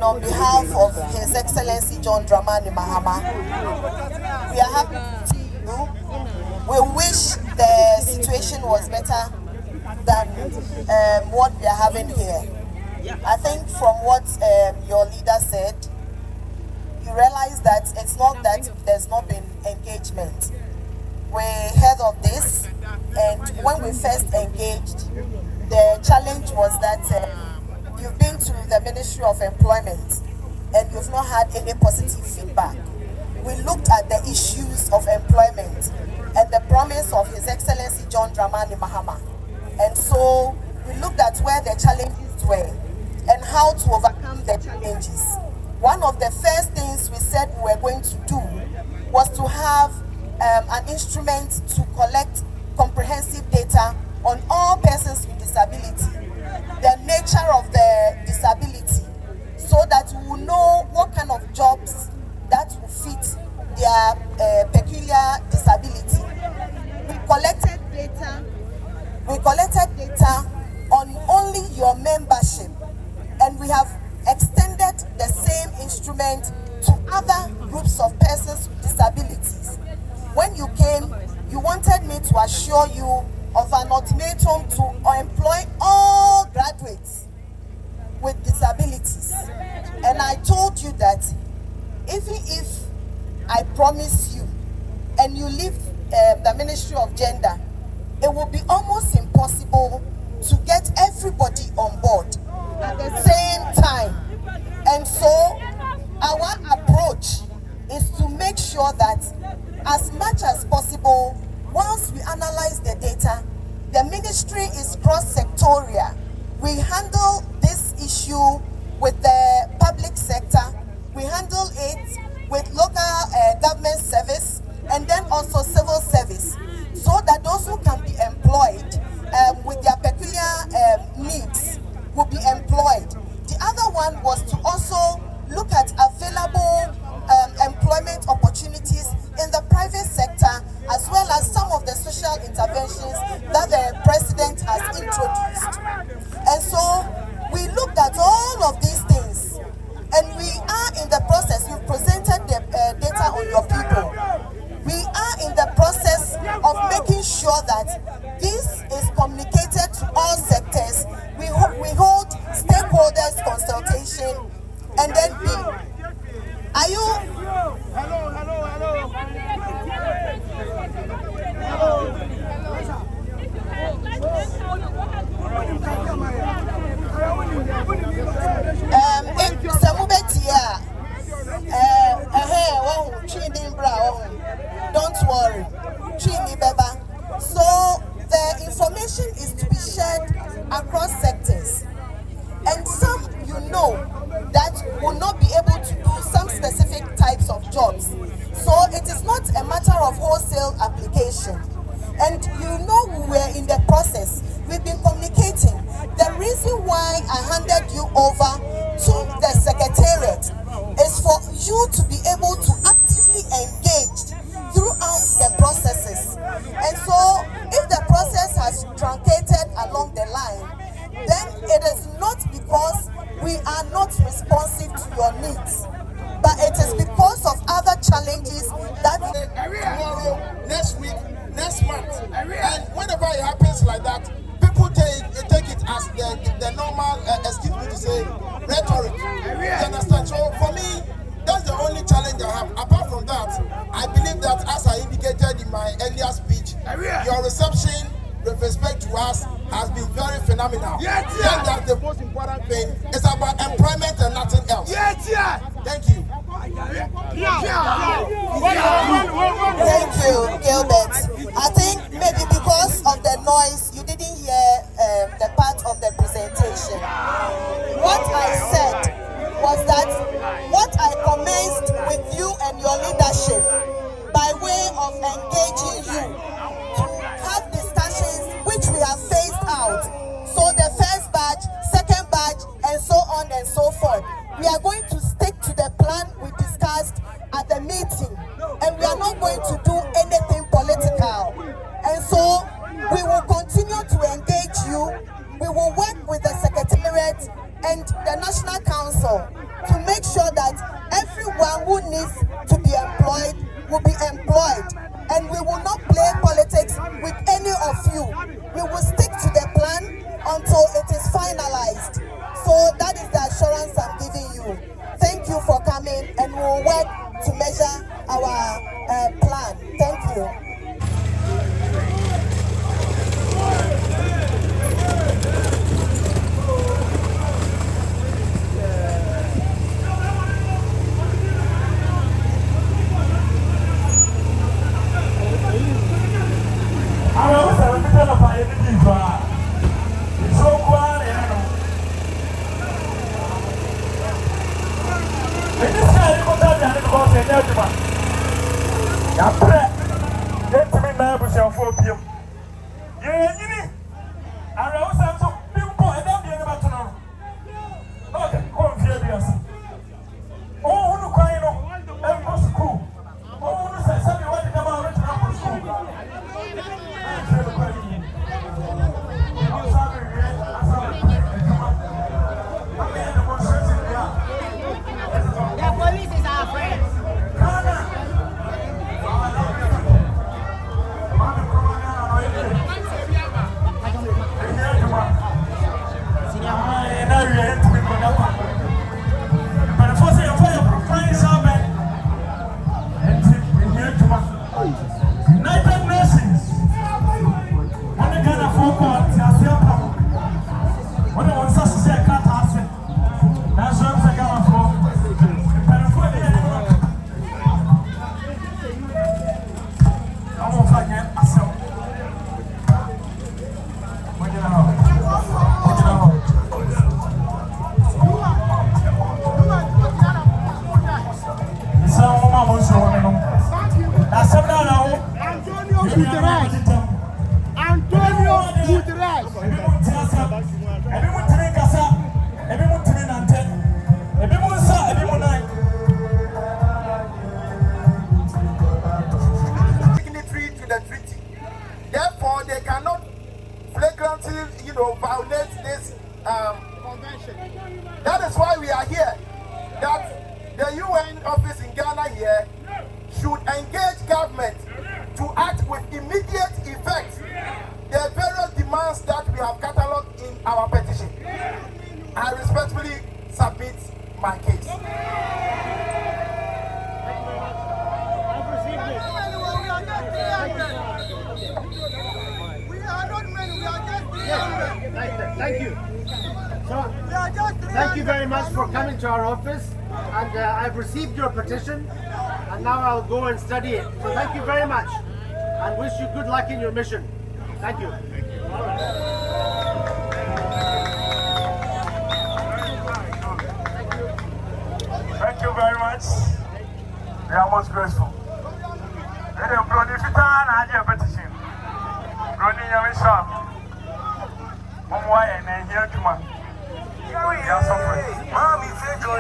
and on behalf of His Excellency John Dramani Mahama, we are happy to see you. We wish the situation was better than what we are having here. I think from what your leader said, you realize that it's not that there's not been engagement. We heard of this, and when we first engaged, the challenge was that you've been to the Ministry of Employment and you've not had any positive feedback. We looked at the issues of employment and the promise of His Excellency John Dramani Mahama. And so we looked at where the challenges were and how to overcome the challenges. One of the first things we said we were going to do was to have an instrument to collect comprehensive data on all persons with disability, the nature of the disability, so that we will know what kind of jobs that will fit their peculiar disability. We collected data on only your membership, and we have extended the same instrument to other groups of persons with disabilities. When you came, you wanted me to assure you of an ultimatum to employ all graduates with disabilities. And I told you that even if I promise you and you leave the Ministry of Gender, it will be almost impossible to get everybody on board at the same time. And so our approach is to make sure that as much as possible, once we analyze the data, the ministry is cross-sectorial. We handle this issue with the public sector, we handle it with local government service, and then also civil service, so that those who can be employed with their peculiar needs will be employed. The other one was to also look at available employment opportunities in the private sector, as well as some of the social interventions that the president has introduced. And so we looked at all of these things, and we are in the process. You've presented the data on your people. We are in the process of making sure that this is communicated to all sectors. We hold stakeholders consultation, and then are you? Hello. Don't worry. So the information is to be shared across sectors, and some that will not be able to do some specific types of jobs. So it is not a matter of wholesale application. And we were in the process. We've been communicating. The reason why I handed you over to the secretariat is for you to be able to actively engage throughout the processes. And so if the process has truncated along the line, then it is not because we are not responsive to your needs, but it is because of other challenges that tomorrow, next week, next month, and whenever it happens like that, people take it as the normal, excuse me to say, rhetoric. You understand? So for me, that's the only challenge I have. Apart from that, I believe that, as I indicated in my earlier speech, your reception with respect to us has been very phenomenal. That's the most important thing. It's about employment and nothing else. Thank you. Thank you, Gilbert. I think maybe because of the noise, you didn't hear the part of the presentation. What I said was that what I commenced with you and your leadership by way of engaging you to have discussions which we have phased out. So the first batch, second batch, and so on and so forth. We are going to stick to the plan we discussed at the meeting, and we are not going to do anything political. And so we will continue to engage you. We will work with the Secretariat and the National Council to needs to be employed will be employed. And we will not play politics with any of you. We will stick to the plan until it is finalized. So that is the assurance I'm giving you. Thank you for coming, and we'll work to measure our plan. Thank you. Therefore, they cannot flagrantly, violate this convention. That is why we are here. That the UN office in Ghana here should engage government to act with immediate effect the various demands that we have catalogued in our petition. I respectfully submit my case. Thank you. So, thank you very much for coming to our office, and I've received your petition, and now I'll go and study it. So thank you very much, and wish you good luck in your mission. Thank you. Thank you very much. We are most grateful. Let them run if you can have your petition. Running your mission. Why and here to man. We are suffering. Mommy, take your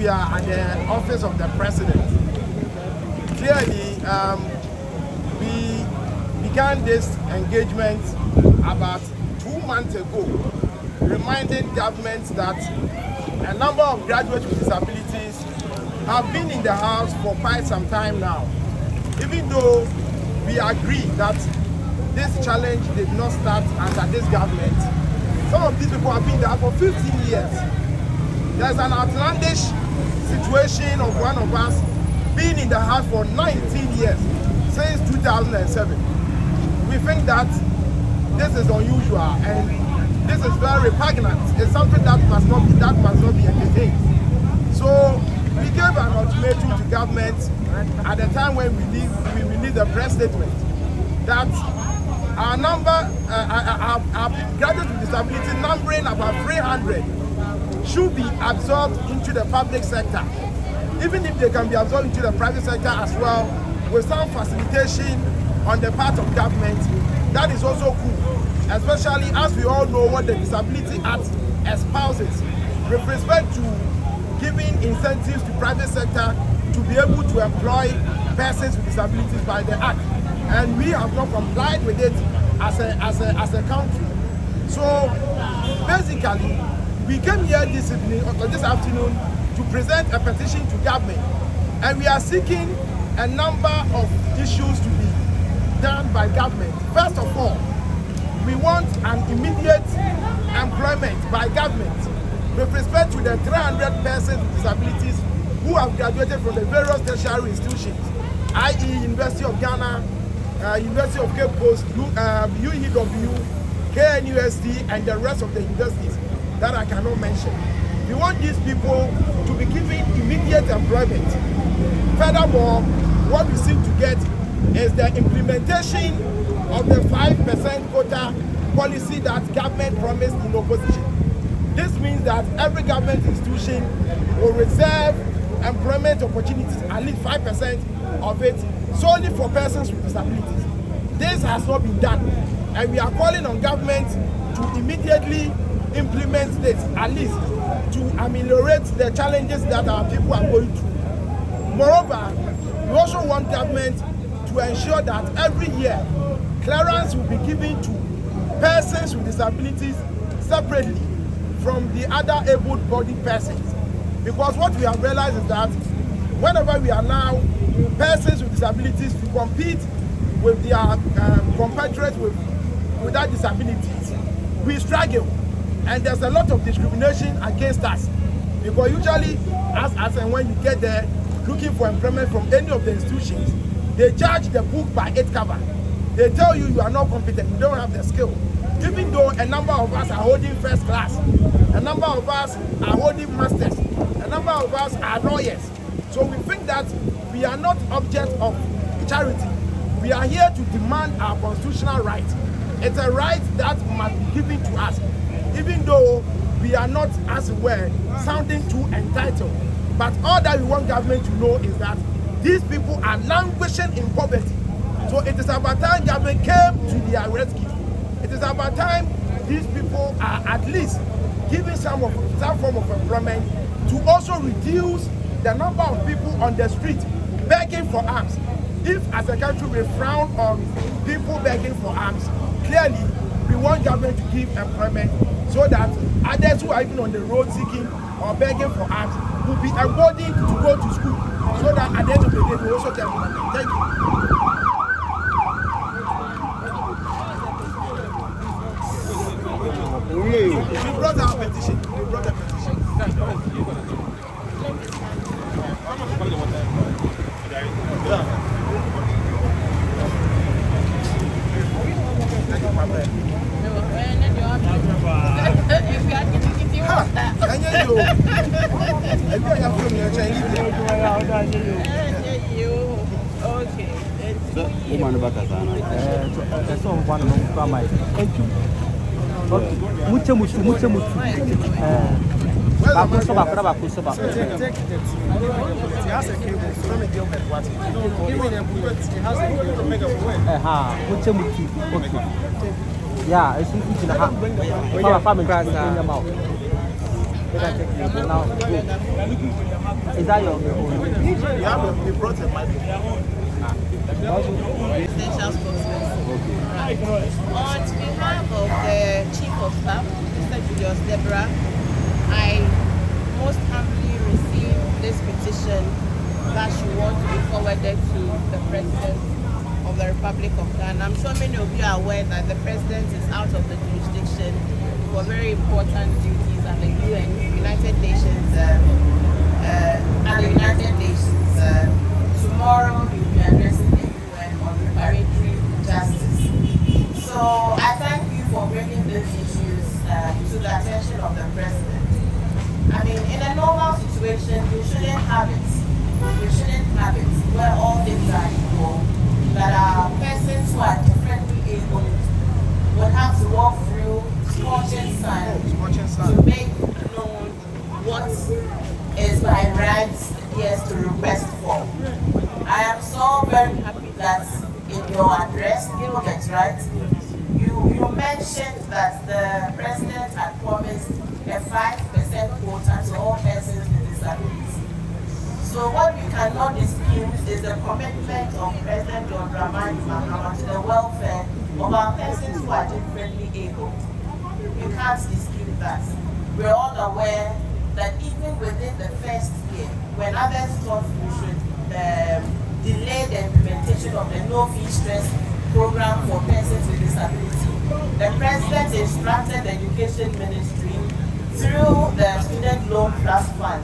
we are at the office of the president. Clearly, we began this engagement about 2 months ago, reminding governments that a number of graduates with disabilities have been in the house for quite some time now. Even though we agree that this challenge did not start under this government, some of these people have been there for 15 years. There's an outlandish situation of one of us being in the house for 19 years, since 2007. We think that this is unusual and this is very repugnant. It's something that must not be entertained. So we gave an ultimatum to government at the time when we released the press statement that our graduates with disability numbering about 300 should be absorbed into the public sector. Even if they can be absorbed into the private sector as well, with some facilitation on the part of government, that is also cool. Especially as we all know what the Disability Act espouses with respect to giving incentives to private sector to be able to employ persons with disabilities by the Act. And we have not complied with it as a country. So basically, we came here this afternoon to present a petition to government, and we are seeking a number of issues to be done by government. First of all, we want an immediate employment by government with respect to the 300 persons with disabilities who have graduated from the various tertiary institutions, i.e. University of Ghana, University of Cape Coast, UEW, KNUST, and the rest of the universities that I cannot mention. We want these people to be given immediate employment. Furthermore, what we seek to get is the implementation of the 5% quota policy that government promised in opposition. This means that every government institution will reserve employment opportunities, at least 5% of it, solely for persons with disabilities. This has not been done, and we are calling on government to immediately implement this, at least to ameliorate the challenges that our people are going through. Moreover, we also want government to ensure that every year clearance will be given to persons with disabilities separately from the other able-bodied persons. Because what we have realized is that whenever we allow persons with disabilities to compete with their compatriots without disabilities, we struggle. And there's a lot of discrimination against us. Because usually, as and when you get there looking for employment from any of the institutions, they judge the book by its cover. They tell you are not competent, you don't have the skill. Even though a number of us are holding first class, a number of us are holding masters, a number of us are lawyers. So we think that we are not object of charity. We are here to demand our constitutional right. It's a right that must be given to us, even though we are not, as it were, sounding too entitled. But all that we want government to know is that these people are languishing in poverty. So it is about time government came to their rescue. It is about time these people are at least given some form of employment to also reduce the number of people on the street begging for alms. If as a country we frown on people begging for alms, clearly we want government to give employment so that others who are even on the road seeking or begging for alms will be emboldened to go to school, so that at the end of the day we also get employment. Thank you. We brought our petition. We brought a petition. Mucho. Bakusoba. It has a cable. From a Gilbert, what? Even it has a cable to make a way. Mucho. Okay. Yeah, it's in the house. Family. Now, Is that your own? Yeah, we brought a microphone. Presidential spokesperson. Right. On behalf of the Chief of Staff, Mr. Julius Deborah, I most humbly receive this petition that she wants to be forwarded to the President of the Republic of Ghana. I'm sure many of you are aware that the President is out of the jurisdiction for very important duties at the United Nations. Tomorrow he will be addressing the UN on reparatory justice. So I thank you for bringing these issues to the attention of the President. I mean, in a normal situation, we shouldn't have it. We shouldn't have it where all things are equal, that our persons who are differently able would have to walk through scorching sun to make known what is by rights yes to request for. I am so very happy that in your address, Gilbert, right, you mentioned that the President had promised a 5% quota to all persons with disabilities. So what we cannot dispute is the commitment of President John Dramani Mahama to the welfare of our persons who are differently able. You can't dispute that. We're all aware that even within the first year, when others thought we should delay the implementation of the no-fee stress program for persons with disability, the President instructed the Education Ministry through the Student Loan Trust Fund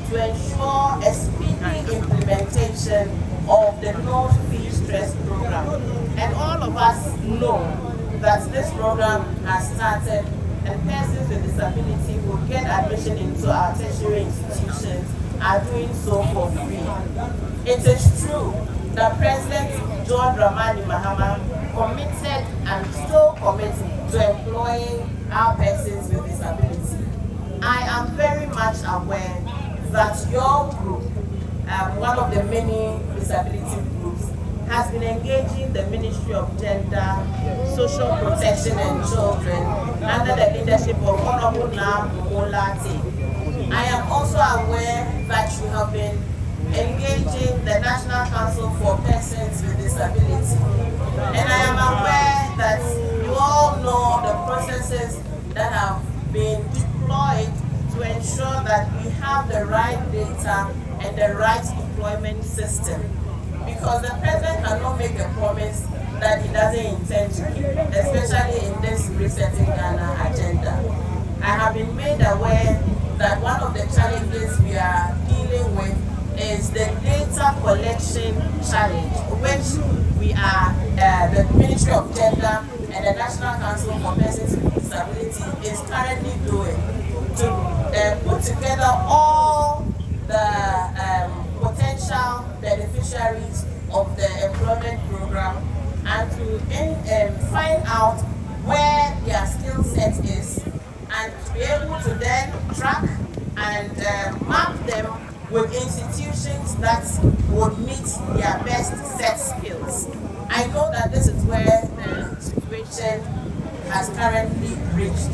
to ensure a speedy implementation of the no-fee stress program. And all of us know that this program has started and persons with disability who get admission into our tertiary institutions are doing so for free. It is true that President John Dramani Mahama committed and still commits to employing our persons with disability. I am very much aware that your group, one of the many disability groups, has been engaging the Ministry of Gender, Social Protection and Children under the leadership of Honorable Olate. I am also aware that you have been engaging the National Council for Persons with Disability. And I am aware that you all know the processes that have been deployed to ensure that we have the right data and the right deployment system. Because the President cannot make a promise that he doesn't intend to keep, especially in this Resetting Ghana agenda. I have been made aware that one of the challenges we are dealing with is the data collection challenge, which we are, the Ministry of Gender and the National Council for Persons with Disability is currently doing to put together all the potential beneficiaries of the employment program and to find out where their skill set is and to be able to then track and map them with institutions that would meet their best set skills. I know that this is where the situation has currently reached.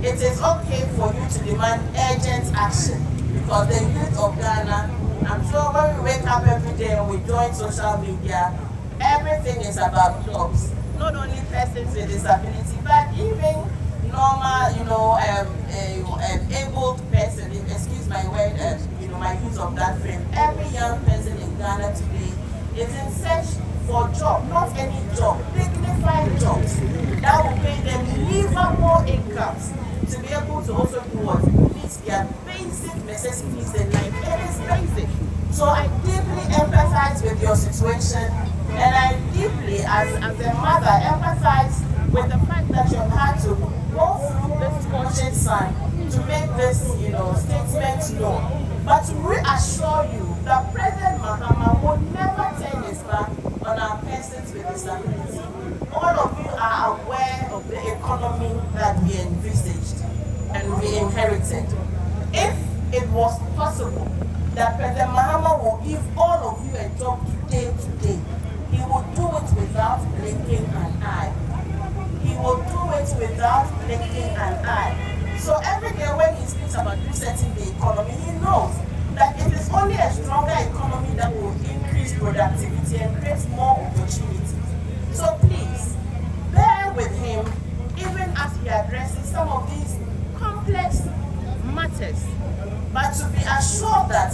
It is okay for you to demand urgent action because the youth of Ghana, I'm sure when we wake up every day and we join social media, everything is about jobs. Not only persons with disability, but even normal, abled person, excuse my word, my use of that phrase. Every young person in Ghana today is in search for job, not any job, dignified jobs that will pay them livable incomes to be able to also do what? Meet their basic necessities in life. It is basic. So I deeply empathize with your situation, and I deeply, as a mother, empathize with the fact that you have had to go through this scorching sun to make this, statement known. But to reassure you that President Mahama would never turn his back on our persons with disability. All of you are aware of the economy that we envisaged and we inherited. If it was possible that President Mahama will give all of you a job today, he would do it without blinking an eye. He will do it without blinking an eye. So every day when he speaks about resetting the economy, he knows that it is only a stronger economy that will increase productivity and create more opportunities. So please, bear with him even as he addresses some of these complex matters. But to be assured that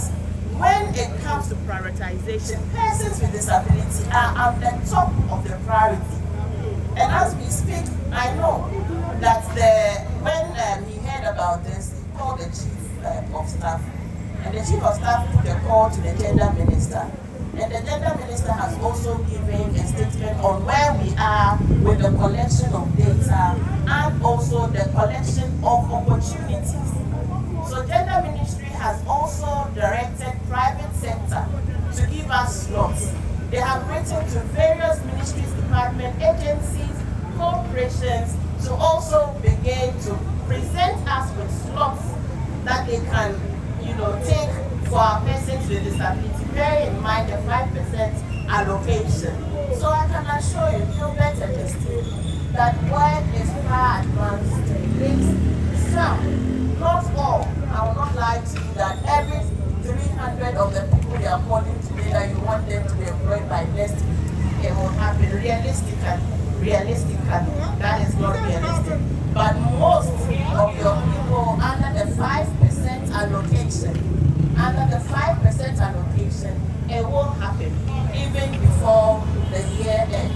when it comes to prioritization, persons with disability are at the top of the priority. And as we speak, I know that when he heard about this, he called the chief of staff. And the chief of staff put a call to the gender minister. And the gender minister has also given a statement on where we are with the collection of data and also the collection of opportunities. So gender ministry has also directed private sector to give us slots. They have written to various ministries, department, agencies, corporations to also begin to present us with slots that they can, take for our persons with disability, bearing in mind the 5% allocation. So I can assure you, Gilbert and his team, that work is far advanced. It's some, not all. I will not lie to you that every 300 of the people you are calling today that you want them to be employed by next week, it will happen realistically. That is not realistic. But most of your people under the 5% allocation, it will happen even before the year ends.